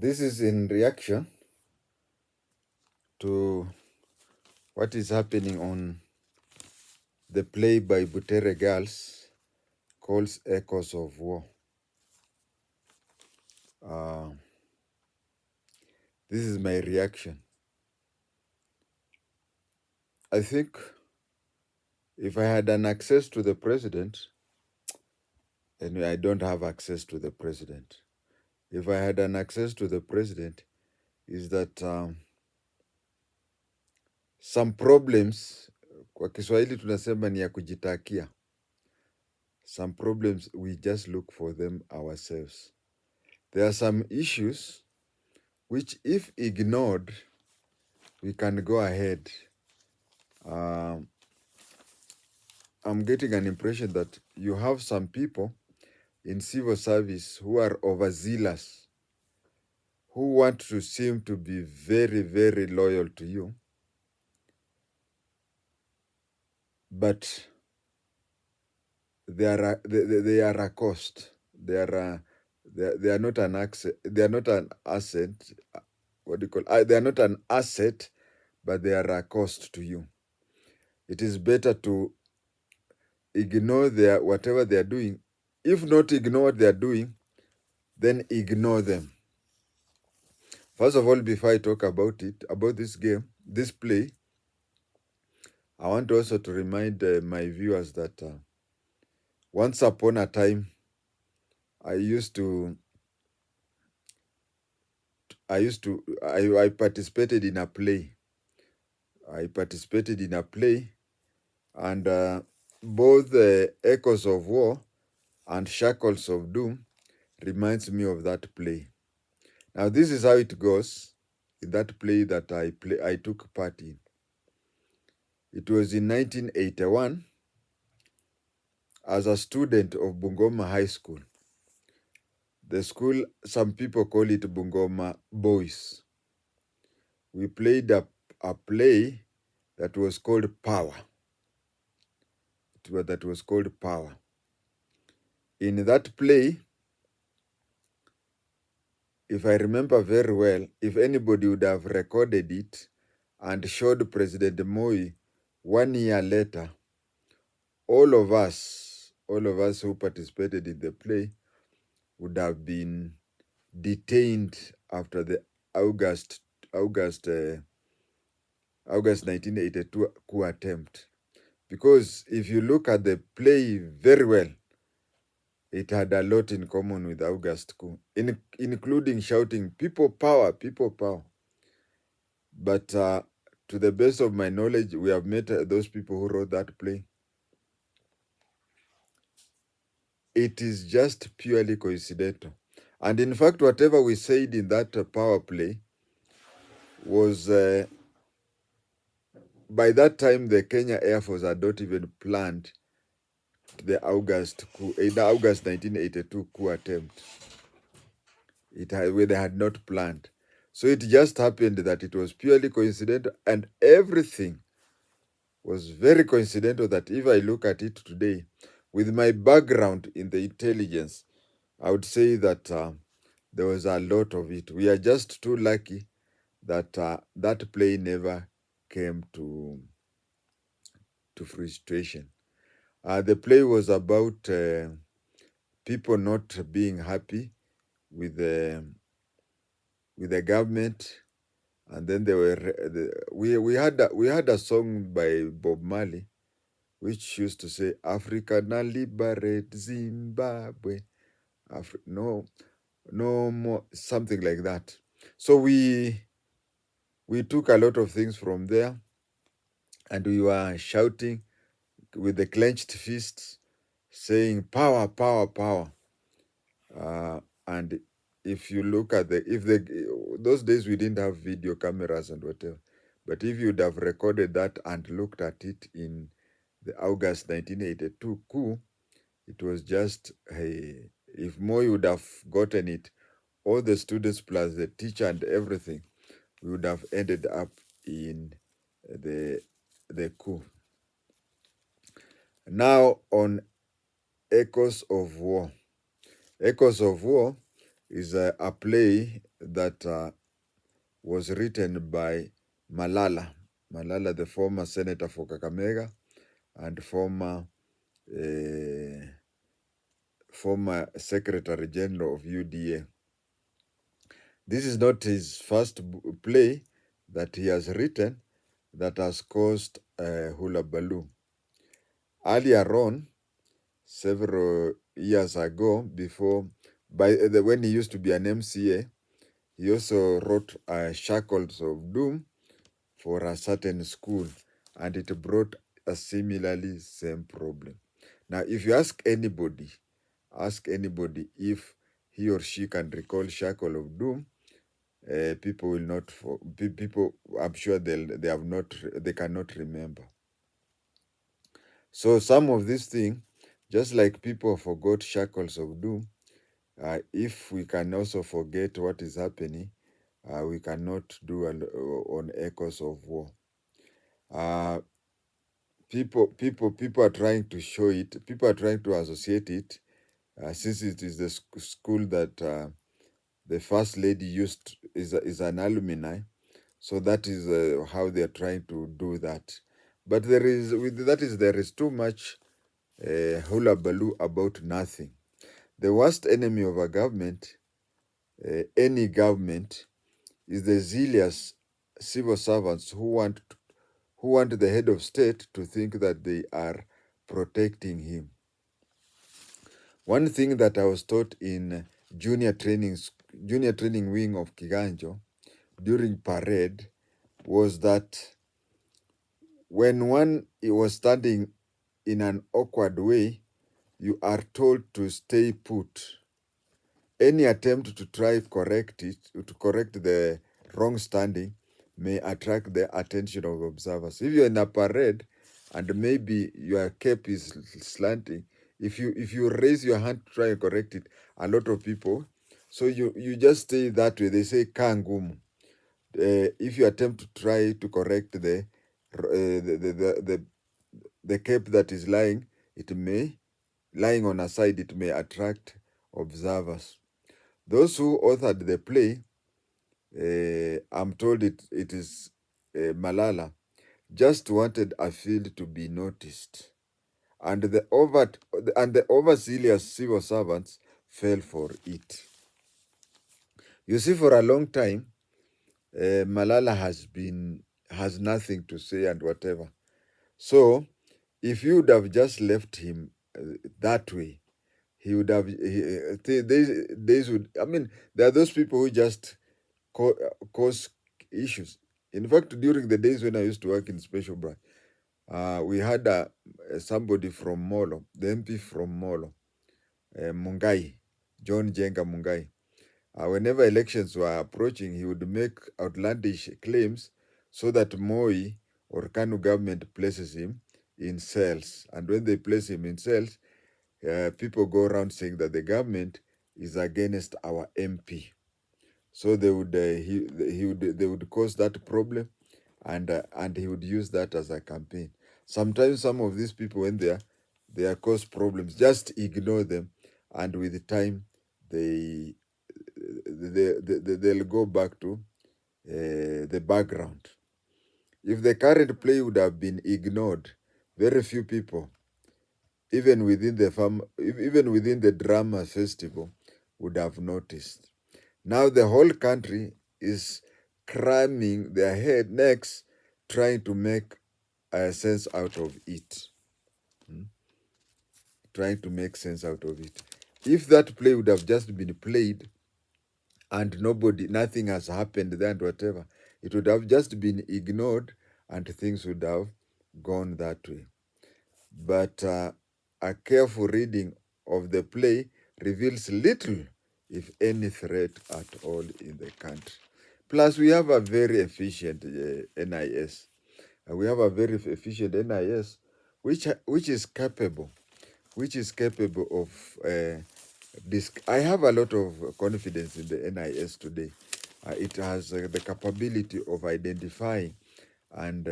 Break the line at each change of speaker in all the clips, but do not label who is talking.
This is in reaction to what is happening on the play by BUTERE girls called Echoes of War. This is my reaction. I think if I had an access to the president, and I don't have access to the president. If I had an access to the president, is that some problems, kwa Kiswahili tunasema ni ya kujitakia. Some problems, we just look for them ourselves. There are some issues which, if ignored, we can go ahead. I'm getting an impression that you have some people in civil service who are overzealous, who want to seem to be very, very loyal to you, but they are a cost. They are not an asset. They are not an asset. What do you call? They are not an asset, but they are a cost to you. It is better to ignore whatever they are doing. If not ignore what they are doing, then ignore them. First of all, before I talk about it, about this game, this play, I want also to remind my viewers that once upon a time, I participated in a play. I participated in a play, and both Echoes of War and Shackles of Doom reminds me of that play. Now, this is how it goes in that play that I took part in. It was in 1981 as a student of Bungoma High School. The school, some people call it Bungoma Boys. We played a play that was called Power. That was called Power. In that play, if I remember very well, if anybody would have recorded it and showed President Moi 1 year later, all of us who participated in the play would have been detained after the August 1982 coup attempt. Because if you look at the play very well, it had a lot in common with August coup, including shouting, "People power, people power." But to the best of my knowledge, we have met those people who wrote that play. It is just purely coincidental. And in fact, whatever we said in that power play was, by that time, the Kenya Air Force had not even planned the August 1982 coup attempt. They had not planned. So it just happened that it was purely coincidental, and everything was very coincidental that if I look at it today, with my background in the intelligence, I would say that there was a lot of it. We are just too lucky that that play never came to frustration. The play was about people not being happy with the government, and then we had a song by Bob Marley, which used to say, "Africa na liberate Zimbabwe." No more, something like that. So we took a lot of things from there, and we were shouting with the clenched fists, saying, "Power, power, power." And if you look at those days we didn't have video cameras and whatever, but if you'd have recorded that and looked at it in the August 1982 coup, it was just, hey, if Moi would have gotten it, all the students plus the teacher and everything, we would have ended up in the coup. Now on Echoes of War. Echoes of War is a play that was written by Malala. Malala, the former senator for Kakamega and former Secretary General of UDA. This is not his first play that he has written that has caused hullabaloo. Earlier on, several years ago, when he used to be an MCA, he also wrote Shackles of Doom for a certain school, and it brought a similarly same problem. Now, if you ask anybody if he or she can recall Shackle of Doom, people will not. People, I'm sure they cannot remember. So some of these things, just like people forgot Shackles of Doom, if we can also forget what is happening, we cannot do on Echoes of War. People are trying to show it. People are trying to associate it, since it is the school that the first lady is an alumni. So that is how they are trying to do that. But there is too much hullabaloo about nothing. The worst enemy of a government, any government, is the zealous civil servants who want the head of state to think that they are protecting him. One thing that I was taught in junior training wing of Kiganjo during parade was that when one was standing in an awkward way, you are told to stay put. Any attempt to try to correct the wrong standing may attract the attention of observers. If you're in a parade and maybe your cape is slanting, if you raise your hand to try and correct it, a lot of people, so you just stay that way. They say kangumu. If you attempt to try to correct the cape that is lying on a side, it may attract observers. Those who authored the play, I'm told it is Malala, just wanted a field to be noticed, and the overzealous civil servants fell for it. You see, for a long time, Malala has nothing to say and whatever. So, if you would have just left him that way, he would have. These would. I mean, there are those people who just cause issues. In fact, during the days when I used to work in Special Branch, we had somebody from Molo, the MP from Molo, Mungai, John Jenga Mungai. Whenever elections were approaching, he would make outlandish claims so that Moi or Kanu government places him in cells. And when they place him in cells, people go around saying that the government is against our MP. So they would cause that problem, and he would use that as a campaign. Sometimes some of these people, when they are cause problems, just ignore them, and with time they'll go back to the background. If the current play would have been ignored, very few people, even within the drama festival, would have noticed. Now the whole country is cramming their necks, trying to make a sense out of it. Trying to make sense out of it. If that play would have just been played and nothing has happened there and whatever, it would have just been ignored and things would have gone that way. But a careful reading of the play reveals little, if any, threat at all in the country. Plus, we have a very efficient NIS. We have a very efficient NIS, which is capable of. I have a lot of confidence in the NIS today. It has the capability of identifying, and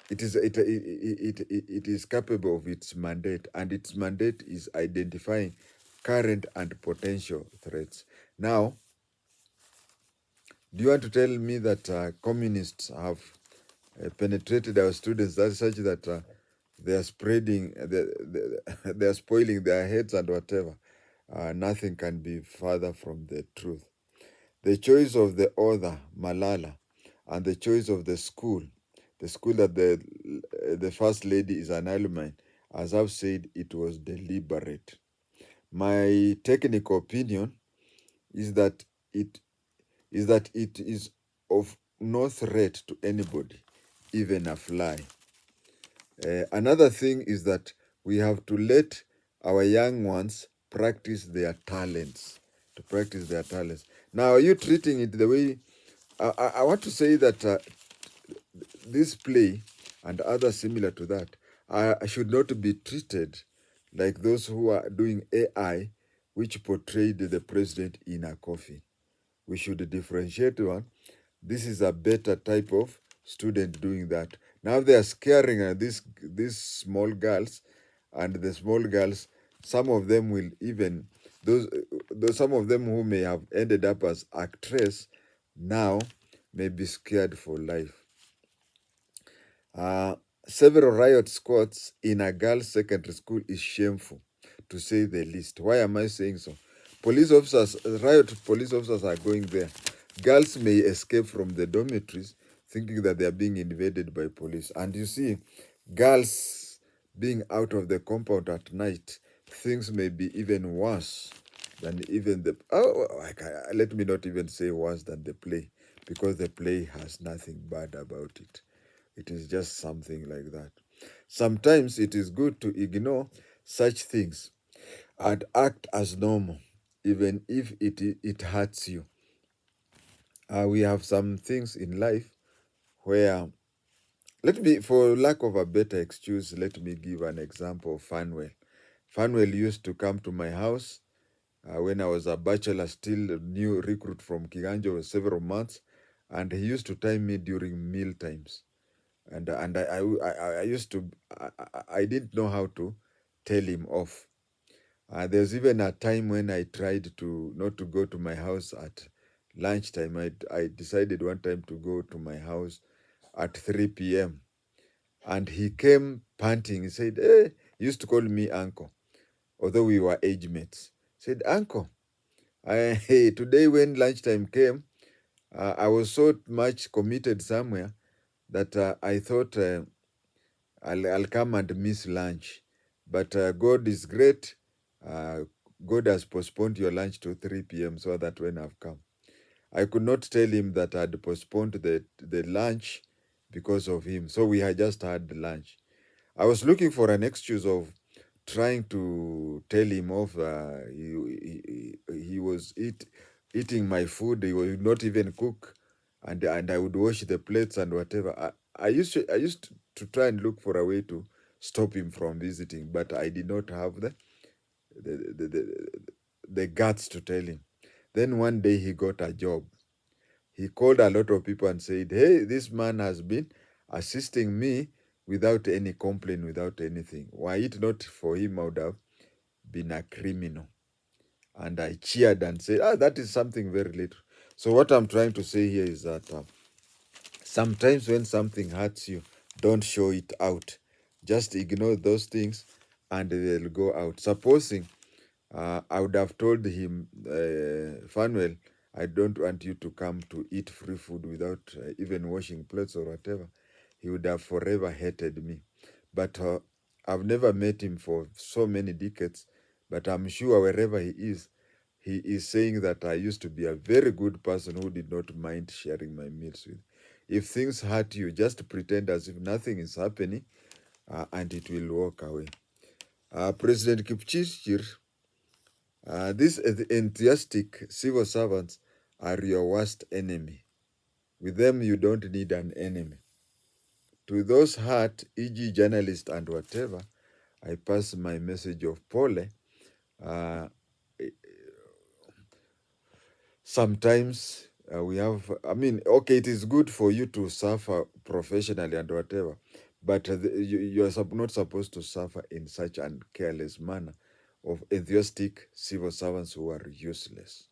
it is capable of its mandate, and its mandate is identifying current and potential threats. Now, do you want to tell me that communists have penetrated our students that such that they are spreading, they are spoiling their heads and whatever? Nothing can be further from the truth. The choice of the author, Malala, and the choice of the school that the first lady is an alumni, as I've said, it was deliberate. My technical opinion is that it it is of no threat to anybody, even a fly. Another thing is that we have to let our young ones practice their talents. To practice their talents. Now, are you treating it the way? I want to say that this play and others similar to that should not be treated like those who are doing AI, which portrayed the president in a coffin. We should differentiate one. This is a better type of student doing that. Now they are scaring these small girls, and the small girls, some of them will even those some of them who may have ended up as actress now may be scared for life. Uh, Several riot squads in a girls' secondary school is shameful, to say the least. Why am I saying so? Riot police officers are going there. Girls may escape from the dormitories thinking that they are being invaded by police. And you see, girls being out of the compound at night, things may be even worse than even the. Let me not even say worse than the play, because the play has nothing bad about it. It is just something like that. Sometimes it is good to ignore such things and act as normal, even if it hurts you. We have some things in life where, for lack of a better excuse, let me give an example of Fanwell. Fanwell used to come to my house when I was a bachelor, still a new recruit from Kiganjo, several months, and he used to time me during meal times. And I used to I didn't know how to tell him off. There's even a time when I tried to not to go to my house at lunchtime. I decided one time to go to my house at 3 p.m. And he came panting. He said, "Hey," he used to call me uncle, although we were age mates. He said, "Uncle, hey, today when lunchtime came, I was so much committed somewhere that I thought I'll come and miss lunch. But God is great. Uh, God has postponed your lunch to 3 p.m. so that when I've come, I could not tell him that I'd postponed the lunch because of him. So we had just had lunch. I was looking for an excuse of trying to tell him off. He was eating my food. He would not even cook, and I would wash the plates and whatever. I used to try and look for a way to stop him from visiting, but I did not have the, the, the, the guts to tell him. Then one day he got a job. He called a lot of people and said, "Hey, this man has been assisting me without any complaint, without anything. Were it not for him, I would have been a criminal." And I cheered and said, that is something very little. So what I'm trying to say here is that sometimes when something hurts you, don't show it out. Just ignore those things and they'll go out. Supposing I would have told him, Fanuel, I don't want you to come to eat free food without even washing plates or whatever. He would have forever hated me. But I've never met him for so many decades. But I'm sure wherever he is saying that I used to be a very good person who did not mind sharing my meals with. If things hurt you, just pretend as if nothing is happening and it will walk away. President Kipchirchir, these enthusiastic civil servants are your worst enemy. With them, you don't need an enemy. To those hurt, e.g., journalists and whatever, I pass my message of Pole. Uh, Sometimes we have, okay, it is good for you to suffer professionally and whatever, but you are not supposed to suffer in such a careless manner of enthusiastic civil servants who are useless.